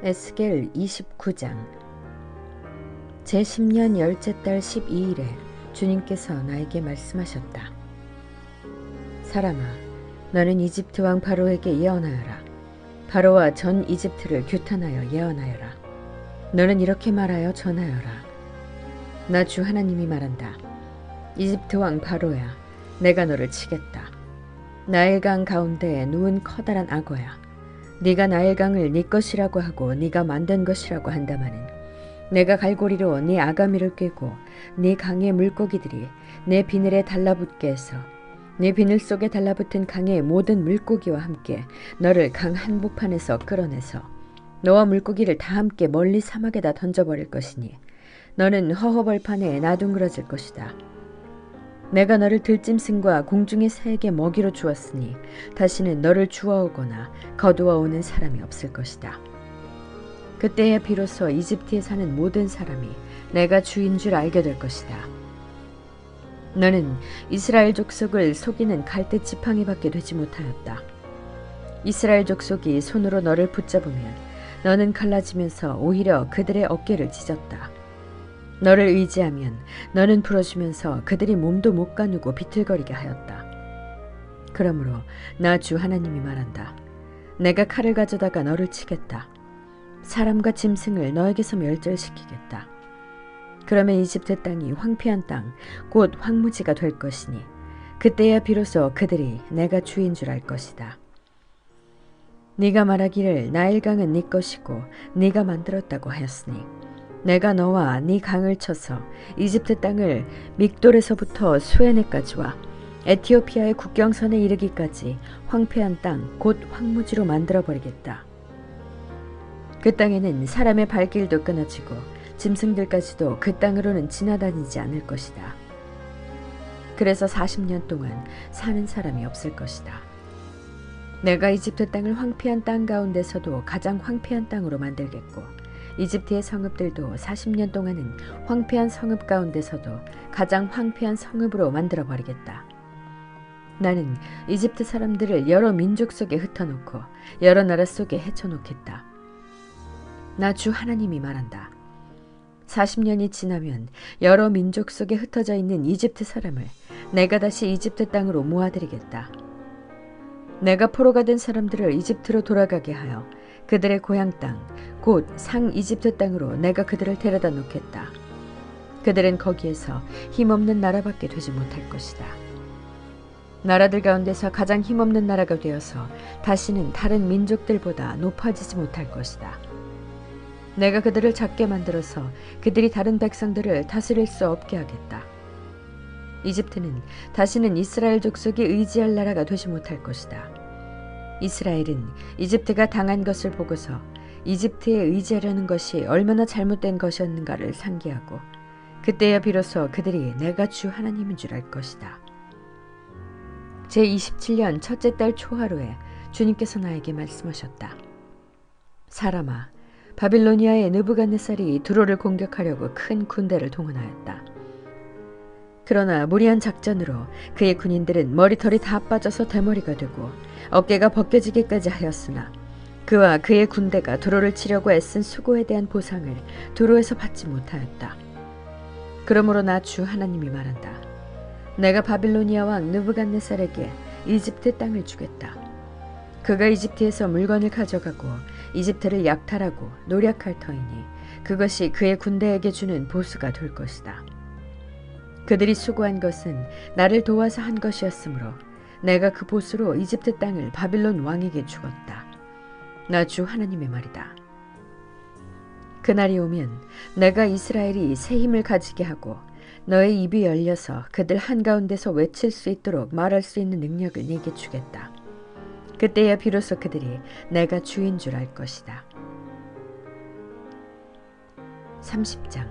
에스겔 29장. 제10년 열째 달 12일에 주님께서 나에게 말씀하셨다. 사람아, 너는 이집트 왕 바로에게 예언하여라. 바로와 전 이집트를 규탄하여 예언하여라. 너는 이렇게 말하여 전하여라. 나 주 하나님이 말한다. 이집트 왕 바로야, 내가 너를 치겠다. 나일강 가운데에 누운 커다란 악어야. 네가 나일강을 네 것이라고 하고 네가 만든 것이라고 한다마는 내가 갈고리로 네 아가미를 꿰고 네 강의 물고기들이 내 비늘에 달라붙게 해서 네 비늘 속에 달라붙은 강의 모든 물고기와 함께 너를 강 한복판에서 끌어내서 너와 물고기를 다 함께 멀리 사막에다 던져버릴 것이니 너는 허허벌판에 나둥그러질 것이다. 내가 너를 들짐승과 공중의 새에게 먹이로 주었으니 다시는 너를 주워오거나 거두어오는 사람이 없을 것이다. 그때야 비로소 이집트에 사는 모든 사람이 내가 주인 줄 알게 될 것이다. 너는 이스라엘 족속을 속이는 갈대 지팡이밖에 되지 못하였다. 이스라엘 족속이 손으로 너를 붙잡으면 너는 갈라지면서 오히려 그들의 어깨를 찢었다. 너를 의지하면 너는 부러지면서 그들이 몸도 못 가누고 비틀거리게 하였다. 그러므로 나 주 하나님이 말한다. 내가 칼을 가져다가 너를 치겠다. 사람과 짐승을 너에게서 멸절시키겠다. 그러면 이집트 땅이 황폐한 땅, 곧 황무지가 될 것이니 그때야 비로소 그들이 내가 주인 줄 알 것이다. 네가 말하기를 나일강은 네 것이고 네가 만들었다고 하였으니 내가 너와 네 강을 쳐서 이집트 땅을 믹돌에서부터 수에네까지와 에티오피아의 국경선에 이르기까지 황폐한 땅, 곧 황무지로 만들어버리겠다. 그 땅에는 사람의 발길도 끊어지고 짐승들까지도 그 땅으로는 지나다니지 않을 것이다. 그래서 40년 동안 사는 사람이 없을 것이다. 내가 이집트 땅을 황폐한 땅 가운데서도 가장 황폐한 땅으로 만들겠고 이집트의 성읍들도 40년 동안은 황폐한 성읍 가운데서도 가장 황폐한 성읍으로 만들어버리겠다. 나는 이집트 사람들을 여러 민족 속에 흩어놓고 여러 나라 속에 헤쳐놓겠다. 나 주 하나님이 말한다. 40년이 지나면 여러 민족 속에 흩어져 있는 이집트 사람을 내가 다시 이집트 땅으로 모아들이겠다. 내가 포로가 된 사람들을 이집트로 돌아가게 하여 그들의 고향 땅, 곧 상 이집트 땅으로 내가 그들을 데려다 놓겠다. 그들은 거기에서 힘없는 나라밖에 되지 못할 것이다. 나라들 가운데서 가장 힘없는 나라가 되어서 다시는 다른 민족들보다 높아지지 못할 것이다. 내가 그들을 작게 만들어서 그들이 다른 백성들을 다스릴 수 없게 하겠다. 이집트는 다시는 이스라엘 족속이 의지할 나라가 되지 못할 것이다. 이스라엘은 이집트가 당한 것을 보고서 이집트에 의지하려는 것이 얼마나 잘못된 것이었는가를 상기하고 그때야 비로소 그들이 내가 주 하나님인 줄 알 것이다. 제27년 첫째 달 초하루에 주님께서 나에게 말씀하셨다. 사람아, 바빌로니아의 느부갓네살이 두로를 공격하려고 큰 군대를 동원하였다. 그러나 무리한 작전으로 그의 군인들은 머리털이 다 빠져서 대머리가 되고 어깨가 벗겨지기까지 하였으나 그와 그의 군대가 두로를 치려고 애쓴 수고에 대한 보상을 두로에서 받지 못하였다. 그러므로 나 주 하나님이 말한다. 내가 바빌로니아 왕 느부갓네살에게 이집트 땅을 주겠다. 그가 이집트에서 물건을 가져가고 이집트를 약탈하고 노략할 터이니 그것이 그의 군대에게 주는 보수가 될 것이다. 그들이 수고한 것은 나를 도와서 한 것이었으므로 내가 그 보수로 이집트 땅을 바빌론 왕에게 주었다. 나 주 하나님의 말이다. 그날이 오면 내가 이스라엘이 새 힘을 가지게 하고 너의 입이 열려서 그들 한가운데서 외칠 수 있도록 말할 수 있는 능력을 네게 주겠다. 그때야 비로소 그들이 내가 주인 줄 알 것이다. 30장.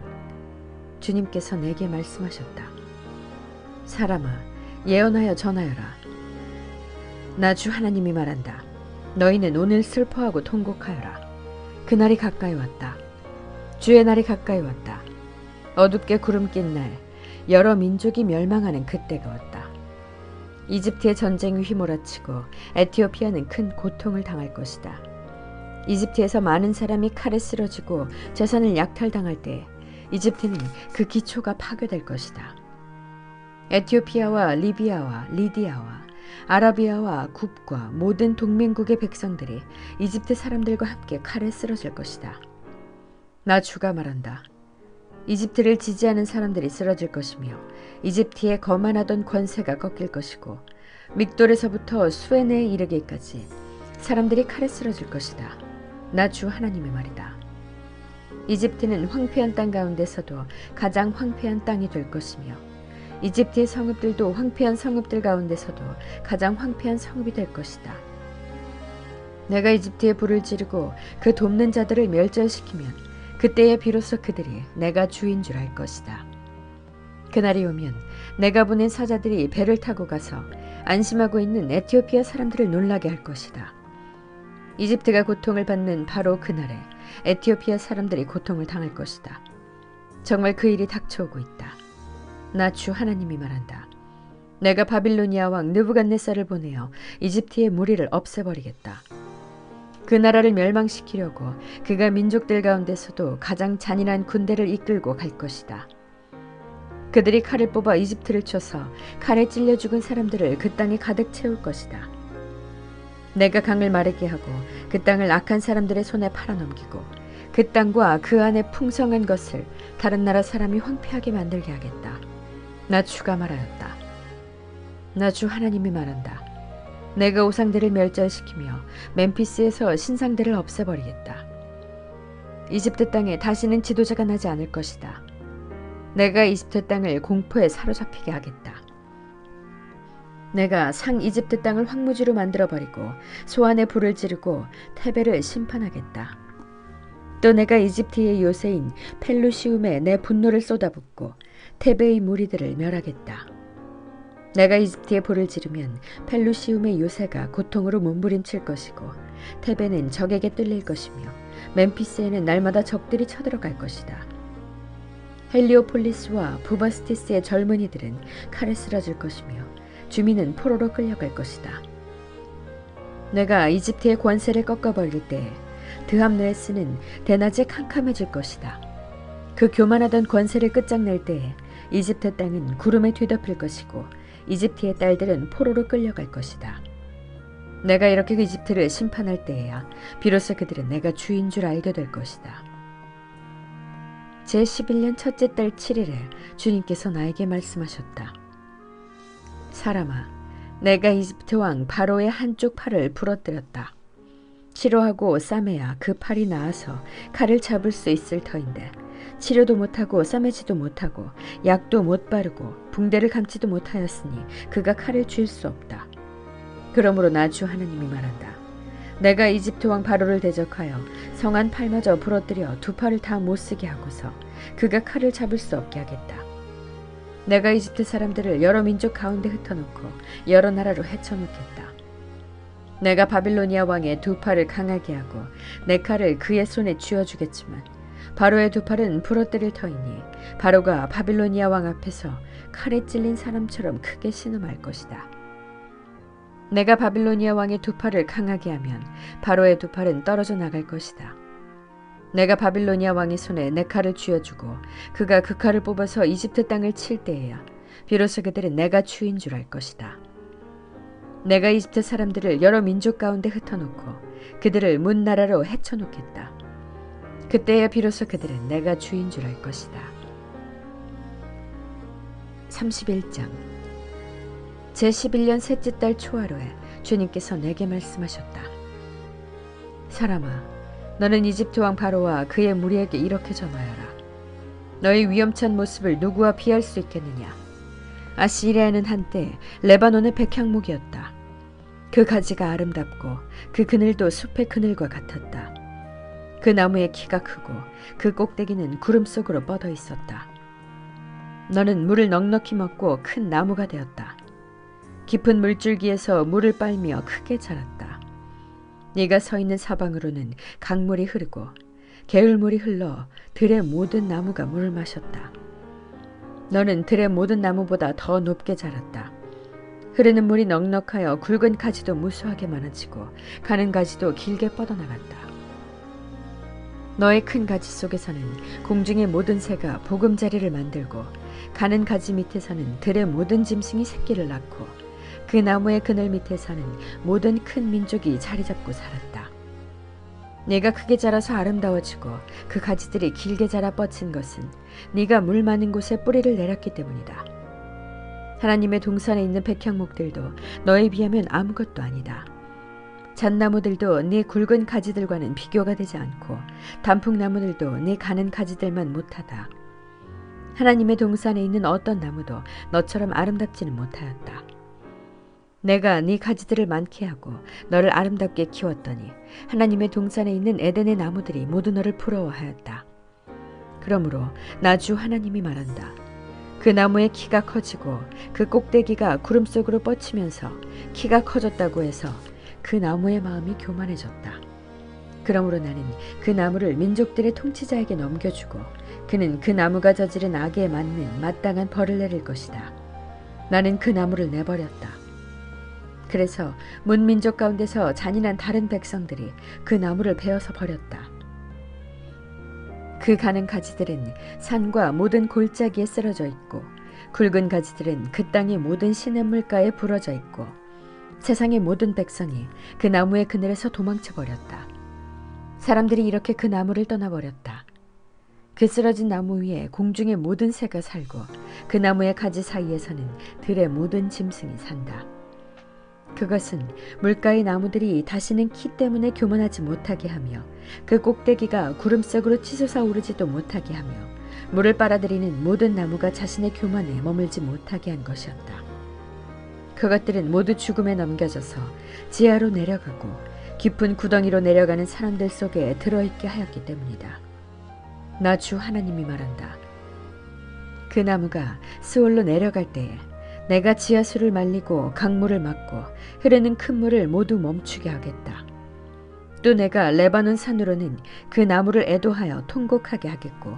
주님께서 내게 말씀하셨다. 사람아, 예언하여 전하여라. 나 주 하나님이 말한다. 너희는 오늘 슬퍼하고 통곡하여라. 그날이 가까이 왔다. 주의 날이 가까이 왔다. 어둡게 구름 낀 날, 여러 민족이 멸망하는 그때가 왔다. 이집트의 전쟁이 휘몰아치고 에티오피아는 큰 고통을 당할 것이다. 이집트에서 많은 사람이 칼에 쓰러지고 재산을 약탈당할 때 이집트는 그 기초가 파괴될 것이다. 에티오피아와 리비아와 리디아와 아라비아와 굽과 모든 동맹국의 백성들이 이집트 사람들과 함께 칼에 쓰러질 것이다. 나 주가 말한다. 이집트를 지지하는 사람들이 쓰러질 것이며 이집트의 거만하던 권세가 꺾일 것이고 믹돌에서부터 수에네에 이르기까지 사람들이 칼에 쓰러질 것이다. 나 주 하나님의 말이다. 이집트는 황폐한 땅 가운데서도 가장 황폐한 땅이 될 것이며 이집트의 성읍들도 황폐한 성읍들 가운데서도 가장 황폐한 성읍이 될 것이다. 내가 이집트에 불을 지르고 그 돕는 자들을 멸절시키면 그때에 비로소 그들이 내가 주인 줄 알 것이다. 그날이 오면 내가 보낸 사자들이 배를 타고 가서 안심하고 있는 에티오피아 사람들을 놀라게 할 것이다. 이집트가 고통을 받는 바로 그날에 에티오피아 사람들이 고통을 당할 것이다. 정말 그 일이 닥쳐오고 있다. 나 주 하나님이 말한다. 내가 바빌로니아 왕 느부갓네살을 보내어 이집트의 무리를 없애버리겠다. 그 나라를 멸망시키려고 그가 민족들 가운데서도 가장 잔인한 군대를 이끌고 갈 것이다. 그들이 칼을 뽑아 이집트를 쳐서 칼에 찔려 죽은 사람들을 그 땅에 가득 채울 것이다. 내가 강을 마르게 하고 그 땅을 악한 사람들의 손에 팔아넘기고 그 땅과 그 안에 풍성한 것을 다른 나라 사람이 황폐하게 만들게 하겠다. 나 주가 말하였다. 나 주 하나님이 말한다. 내가 우상들을 멸절시키며 멤피스에서 신상들을 없애버리겠다. 이집트 땅에 다시는 지도자가 나지 않을 것이다. 내가 이집트 땅을 공포에 사로잡히게 하겠다. 내가 상 이집트 땅을 황무지로 만들어버리고 소안에 불을 지르고 테베를 심판하겠다. 또 내가 이집트의 요새인 펠루시움에 내 분노를 쏟아붓고 테베의 무리들을 멸하겠다. 내가 이집트에 불을 지르면 펠루시움의 요새가 고통으로 몸부림칠 것이고 테베는 적에게 뚫릴 것이며 멤피스에는 날마다 적들이 쳐들어갈 것이다. 헬리오폴리스와 부바스티스의 젊은이들은 칼에 쓰러질 것이며 주민은 포로로 끌려갈 것이다. 내가 이집트의 권세를 꺾어버릴 때 드함느에스는 대낮에 캄캄해질 것이다. 그 교만하던 권세를 끝장낼 때에 이집트 땅은 구름에 뒤덮일 것이고 이집트의 딸들은 포로로 끌려갈 것이다. 내가 이렇게 이집트를 심판할 때에야 비로소 그들은 내가 주인 줄 알게 될 것이다. 제11년 첫째 달 7일에 주님께서 나에게 말씀하셨다. 사람아, 내가 이집트 왕 바로의 한쪽 팔을 부러뜨렸다. 치료하고 싸매야 그 팔이 나아서 칼을 잡을 수 있을 터인데 치료도 못하고 싸매지도 못하고 약도 못 바르고 붕대를 감지도 못하였으니 그가 칼을 쥘 수 없다. 그러므로 나 주 하나님이 말한다. 내가 이집트 왕 바로를 대적하여 성한 팔마저 부러뜨려 두 팔을 다 못쓰게 하고서 그가 칼을 잡을 수 없게 하겠다. 내가 이집트 사람들을 여러 민족 가운데 흩어놓고 여러 나라로 헤쳐놓겠다. 내가 바빌로니아 왕의 두 팔을 강하게 하고 내 칼을 그의 손에 쥐어주겠지만 바로의 두 팔은 부러뜨릴 터이니 바로가 바빌로니아 왕 앞에서 칼에 찔린 사람처럼 크게 신음할 것이다. 내가 바빌로니아 왕의 두 팔을 강하게 하면 바로의 두 팔은 떨어져 나갈 것이다. 내가 바빌로니아 왕의 손에 내 칼을 쥐어주고 그가 그 칼을 뽑아서 이집트 땅을 칠 때에야 비로소 그들은 내가 주인 줄 알 것이다. 내가 이집트 사람들을 여러 민족 가운데 흩어놓고 그들을 문 나라로 헤쳐놓겠다. 그때야 비로소 그들은 내가 주인 줄 알 것이다. 31장 제11년 셋째 달 초하루에 주님께서 내게 말씀하셨다. 사람아, 너는 이집트 왕 바로와 그의 무리에게 이렇게 전하여라. 너의 위험찬 모습을 누구와 비할 수 있겠느냐? 아시리아는 한때 레바논의 백향목이었다. 그 가지가 아름답고 그 그늘도 숲의 그늘과 같았다. 그 나무의 키가 크고 그 꼭대기는 구름 속으로 뻗어 있었다. 너는 물을 넉넉히 먹고 큰 나무가 되었다. 깊은 물줄기에서 물을 빨며 크게 자랐다. 네가 서 있는 사방으로는 강물이 흐르고 개울물이 흘러 들의 모든 나무가 물을 마셨다. 너는 들의 모든 나무보다 더 높게 자랐다. 흐르는 물이 넉넉하여 굵은 가지도 무수하게 많아지고 가는 가지도 길게 뻗어나갔다. 너의 큰 가지 속에서는 공중의 모든 새가 보금자리를 만들고 가는 가지 밑에서는 들의 모든 짐승이 새끼를 낳고 그 나무의 그늘 밑에서는 모든 큰 민족이 자리 잡고 살았다. 네가 크게 자라서 아름다워지고 그 가지들이 길게 자라 뻗친 것은 네가 물 많은 곳에 뿌리를 내렸기 때문이다. 하나님의 동산에 있는 백향목들도 너에 비하면 아무것도 아니다. 잣나무들도 네 굵은 가지들과는 비교가 되지 않고 단풍나무들도 네 가는 가지들만 못하다. 하나님의 동산에 있는 어떤 나무도 너처럼 아름답지는 못하였다. 내가 네 가지들을 많게 하고 너를 아름답게 키웠더니 하나님의 동산에 있는 에덴의 나무들이 모두 너를 부러워하였다. 그러므로 나 주 하나님이 말한다. 그 나무의 키가 커지고 그 꼭대기가 구름 속으로 뻗치면서 키가 커졌다고 해서 그 나무의 마음이 교만해졌다. 그러므로 나는 그 나무를 민족들의 통치자에게 넘겨주고 그는 그 나무가 저지른 악에 맞는 마땅한 벌을 내릴 것이다. 나는 그 나무를 내버렸다. 그래서 문민족 가운데서 잔인한 다른 백성들이 그 나무를 베어서 버렸다. 그 가는 가지들은 산과 모든 골짜기에 쓰러져 있고 굵은 가지들은 그 땅의 모든 시냇물가에 부러져 있고 세상의 모든 백성이 그 나무의 그늘에서 도망쳐 버렸다. 사람들이 이렇게 그 나무를 떠나버렸다. 그 쓰러진 나무 위에 공중의 모든 새가 살고 그 나무의 가지 사이에서는 들의 모든 짐승이 산다. 그것은 물가의 나무들이 다시는 키 때문에 교만하지 못하게 하며 그 꼭대기가 구름 속으로 치솟아 오르지도 못하게 하며 물을 빨아들이는 모든 나무가 자신의 교만에 머물지 못하게 한 것이었다. 그것들은 모두 죽음에 넘겨져서 지하로 내려가고 깊은 구덩이로 내려가는 사람들 속에 들어있게 하였기 때문이다. 나 주 하나님이 말한다. 그 나무가 스올로 내려갈 때에 내가 지하수를 말리고 강물을 막고 흐르는 큰 물을 모두 멈추게 하겠다. 또 내가 레바논 산으로는 그 나무를 애도하여 통곡하게 하겠고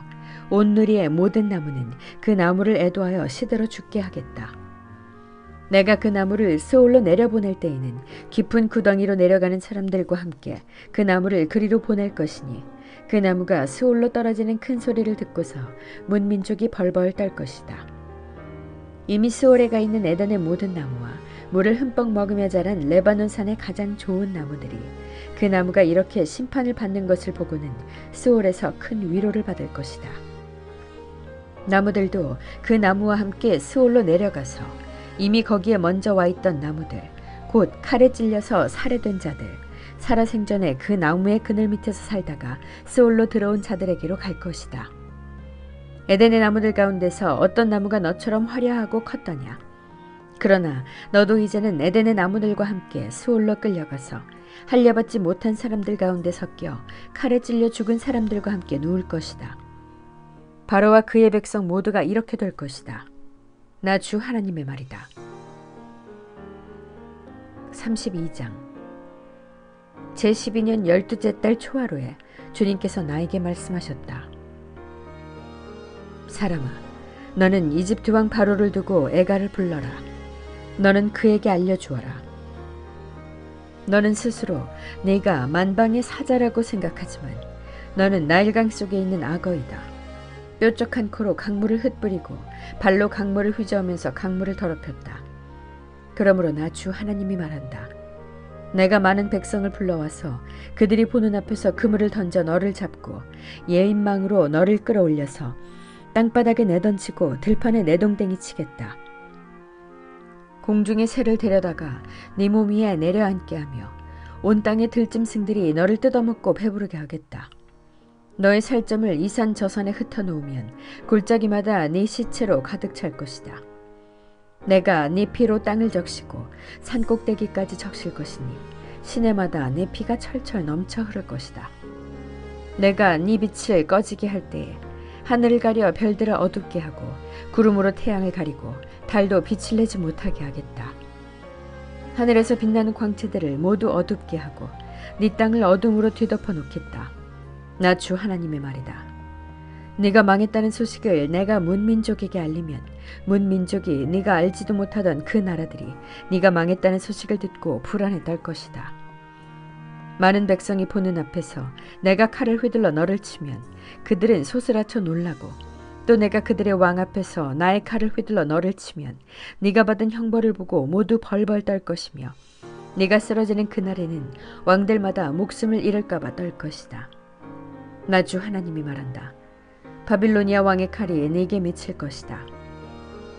온 누리의 모든 나무는 그 나무를 애도하여 시들어 죽게 하겠다. 내가 그 나무를 스올로 내려보낼 때에는 깊은 구덩이로 내려가는 사람들과 함께 그 나무를 그리로 보낼 것이니 그 나무가 스올로 떨어지는 큰 소리를 듣고서 문민족이 벌벌 떨 것이다. 이미 스올에 가 있는 에덴의 모든 나무와 물을 흠뻑 먹으며 자란 레바논 산의 가장 좋은 나무들이 그 나무가 이렇게 심판을 받는 것을 보고는 스올에서 큰 위로를 받을 것이다. 나무들도 그 나무와 함께 스올로 내려가서 이미 거기에 먼저 와 있던 나무들, 곧 칼에 찔려서 살해된 자들, 살아생전에 그 나무의 그늘 밑에서 살다가 스올로 들어온 자들에게로 갈 것이다. 에덴의 나무들 가운데서 어떤 나무가 너처럼 화려하고 컸더냐? 그러나 너도 이제는 에덴의 나무들과 함께 스올로 끌려가서 할례받지 못한 사람들 가운데 섞여 칼에 찔려 죽은 사람들과 함께 누울 것이다. 바로와 그의 백성 모두가 이렇게 될 것이다. 나 주 하나님의 말이다. 32장 제12년 12째 달 초하루에 주님께서 나에게 말씀하셨다. 사람아, 너는 이집트 왕 바로를 두고 애가를 불러라. 너는 그에게 알려주어라. 너는 스스로 네가 만방의 사자라고 생각하지만 너는 나일강 속에 있는 악어이다. 뾰족한 코로 강물을 흩뿌리고 발로 강물을 휘저으면서 강물을 더럽혔다. 그러므로 나 주 하나님이 말한다. 내가 많은 백성을 불러와서 그들이 보는 앞에서 그물을 던져 너를 잡고 예인망으로 너를 끌어올려서 땅바닥에 내던지고 들판에 내동댕이 치겠다. 공중의 새를 데려다가 네 몸 위에 내려앉게 하며 온 땅의 들짐승들이 너를 뜯어먹고 배부르게 하겠다. 너의 살점을 이 산 저 산에 흩어놓으면 골짜기마다 네 시체로 가득 찰 것이다. 내가 네 피로 땅을 적시고 산 꼭대기까지 적실 것이니 시내마다 네 피가 철철 넘쳐 흐를 것이다. 내가 네 빛을 꺼지게 할 때에 하늘을 가려 별들을 어둡게 하고 구름으로 태양을 가리고 달도 빛을 내지 못하게 하겠다. 하늘에서 빛나는 광채들을 모두 어둡게 하고 네 땅을 어둠으로 뒤덮어 놓겠다. 나 주 하나님의 말이다. 네가 망했다는 소식을 내가 문민족에게 알리면 문민족이 네가 알지도 못하던 그 나라들이 네가 망했다는 소식을 듣고 불안에 떨 것이다. 많은 백성이 보는 앞에서 내가 칼을 휘둘러 너를 치면 그들은 소스라쳐 놀라고, 또 내가 그들의 왕 앞에서 나의 칼을 휘둘러 너를 치면 네가 받은 형벌을 보고 모두 벌벌 떨 것이며, 네가 쓰러지는 그날에는 왕들마다 목숨을 잃을까 봐 떨 것이다. 나 주 하나님이 말한다. 바빌로니아 왕의 칼이 네게 미칠 것이다.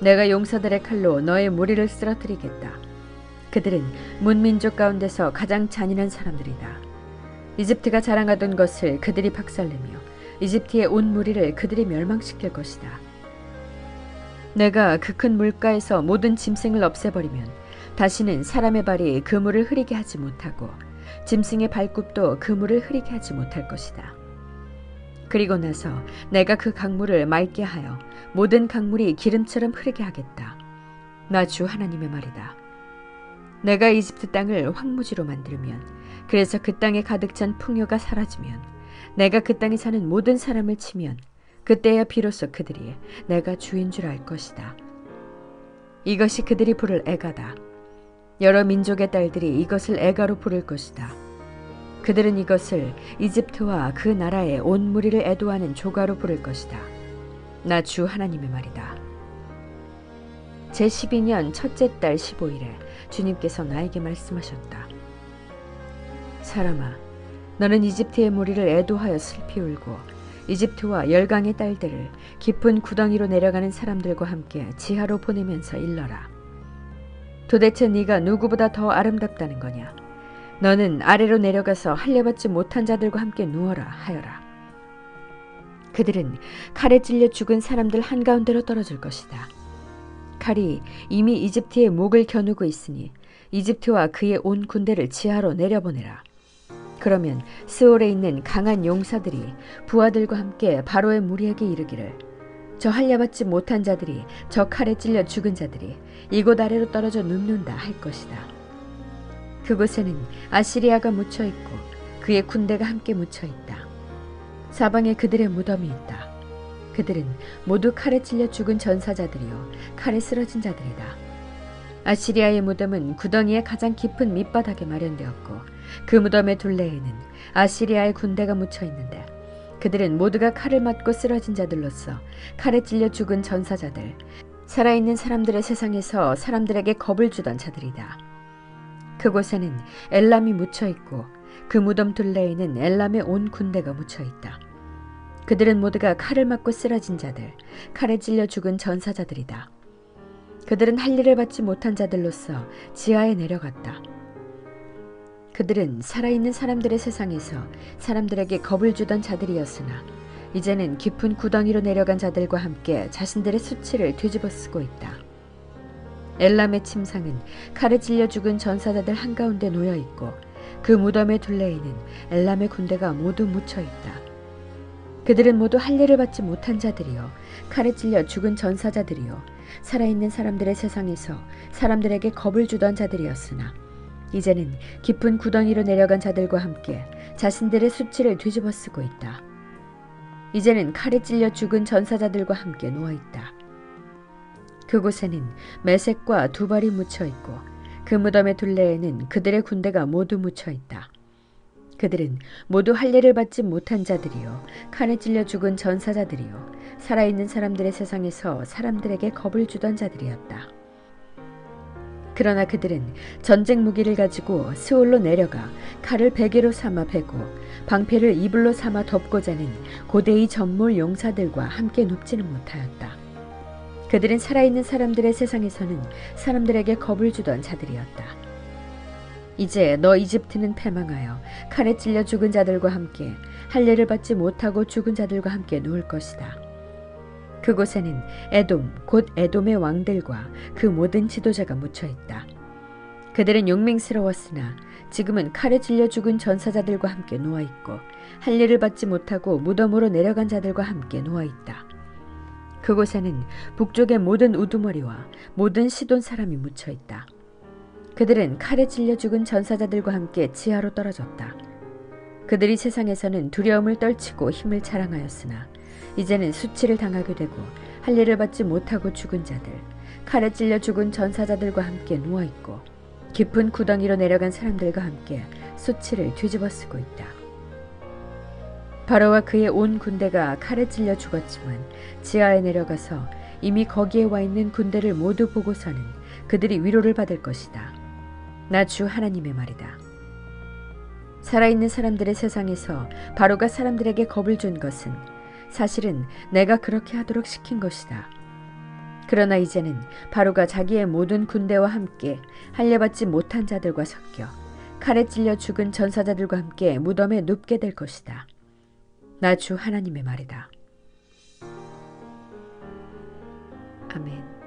내가 용사들의 칼로 너의 무리를 쓰러뜨리겠다. 그들은 문민족 가운데서 가장 잔인한 사람들이다. 이집트가 자랑하던 것을 그들이 박살내며 이집트의 온 무리를 그들이 멸망시킬 것이다. 내가 그 큰 물가에서 모든 짐승을 없애버리면 다시는 사람의 발이 그물을 흐리게 하지 못하고 짐승의 발굽도 그물을 흐리게 하지 못할 것이다. 그리고 나서 내가 그 강물을 맑게 하여 모든 강물이 기름처럼 흐르게 하겠다. 나 주 하나님의 말이다. 내가 이집트 땅을 황무지로 만들면, 그래서 그 땅에 가득 찬 풍요가 사라지면, 내가 그 땅에 사는 모든 사람을 치면 그때야 비로소 그들이 내가 주인 줄 알 것이다. 이것이 그들이 부를 애가다. 여러 민족의 딸들이 이것을 애가로 부를 것이다. 그들은 이것을 이집트와 그 나라의 온 무리를 애도하는 조가로 부를 것이다. 나 주 하나님의 말이다. 제12년 첫째 달 15일에 주님께서 나에게 말씀하셨다. 사람아, 너는 이집트의 무리를 애도하여 슬피 울고 이집트와 열강의 딸들을 깊은 구덩이로 내려가는 사람들과 함께 지하로 보내면서 일러라. 도대체 네가 누구보다 더 아름답다는 거냐? 너는 아래로 내려가서 할례받지 못한 자들과 함께 누워라 하여라. 그들은 칼에 찔려 죽은 사람들 한가운데로 떨어질 것이다. 칼이 이미 이집트의 목을 겨누고 있으니 이집트와 그의 온 군대를 지하로 내려보내라. 그러면 스올에 있는 강한 용사들이 부하들과 함께 바로의 무리에게 이르기를, 저 할례받지 못한 자들이, 저 칼에 찔려 죽은 자들이 이곳 아래로 떨어져 눕는다 할 것이다. 그곳에는 아시리아가 묻혀있고 그의 군대가 함께 묻혀있다. 사방에 그들의 무덤이 있다. 그들은 모두 칼에 찔려 죽은 전사자들이요 칼에 쓰러진 자들이다. 아시리아의 무덤은 구덩이의 가장 깊은 밑바닥에 마련되었고 그 무덤의 둘레에는 아시리아의 군대가 묻혀있는데, 그들은 모두가 칼을 맞고 쓰러진 자들로서 칼에 찔려 죽은 전사자들, 살아있는 사람들의 세상에서 사람들에게 겁을 주던 자들이다. 그곳에는 엘람이 묻혀있고 그 무덤 둘레에는 엘람의 온 군대가 묻혀있다. 그들은 모두가 칼을 맞고 쓰러진 자들, 칼에 찔려 죽은 전사자들이다. 그들은 할 일을 받지 못한 자들로서 지하에 내려갔다. 그들은 살아있는 사람들의 세상에서 사람들에게 겁을 주던 자들이었으나 이제는 깊은 구덩이로 내려간 자들과 함께 자신들의 수치를 뒤집어 쓰고 있다. 엘람의 침상은 칼에 찔려 죽은 전사자들 한가운데 놓여있고 그 무덤의 둘레에는 엘람의 군대가 모두 묻혀있다. 그들은 모두 할례를 받지 못한 자들이요 칼에 찔려 죽은 전사자들이요 살아있는 사람들의 세상에서 사람들에게 겁을 주던 자들이었으나 이제는 깊은 구덩이로 내려간 자들과 함께 자신들의 수치를 뒤집어 쓰고 있다. 이제는 칼에 찔려 죽은 전사자들과 함께 누워있다. 그곳에는 메색과 두발이 묻혀있고 그 무덤의 둘레에는 그들의 군대가 모두 묻혀있다. 그들은 모두 할례를 받지 못한 자들이요 칼에 찔려 죽은 전사자들이요 살아있는 사람들의 세상에서 사람들에게 겁을 주던 자들이었다. 그러나 그들은 전쟁 무기를 가지고 스올로 내려가 칼을 베개로 삼아 베고 방패를 이불로 삼아 덮고자 하는 고대의 전몰 용사들과 함께 눕지는 못하였다. 그들은 살아있는 사람들의 세상에서는 사람들에게 겁을 주던 자들이었다. 이제 너 이집트는 패망하여 칼에 찔려 죽은 자들과 함께 할례를 받지 못하고 죽은 자들과 함께 누울 것이다. 그곳에는 에돔 곧 에돔의 왕들과 그 모든 지도자가 묻혀있다. 그들은 용맹스러웠으나 지금은 칼에 찔려 죽은 전사자들과 함께 누워있고 할례를 받지 못하고 무덤으로 내려간 자들과 함께 누워있다. 그곳에는 북쪽의 모든 우두머리와 모든 시돈 사람이 묻혀있다. 그들은 칼에 찔려 죽은 전사자들과 함께 지하로 떨어졌다. 그들이 세상에서는 두려움을 떨치고 힘을 자랑하였으나 이제는 수치를 당하게 되고 할례를 받지 못하고 죽은 자들, 칼에 찔려 죽은 전사자들과 함께 누워있고 깊은 구덩이로 내려간 사람들과 함께 수치를 뒤집어 쓰고 있다. 바로와 그의 온 군대가 칼에 찔려 죽었지만 지하에 내려가서 이미 거기에 와 있는 군대를 모두 보고서는 그들이 위로를 받을 것이다. 나 주 하나님의 말이다. 살아있는 사람들의 세상에서 바로가 사람들에게 겁을 준 것은 사실은 내가 그렇게 하도록 시킨 것이다. 그러나 이제는 바로가 자기의 모든 군대와 함께 할례받지 못한 자들과 섞여 칼에 찔려 죽은 전사자들과 함께 무덤에 눕게 될 것이다. 나 주 하나님의 말이다. 아멘.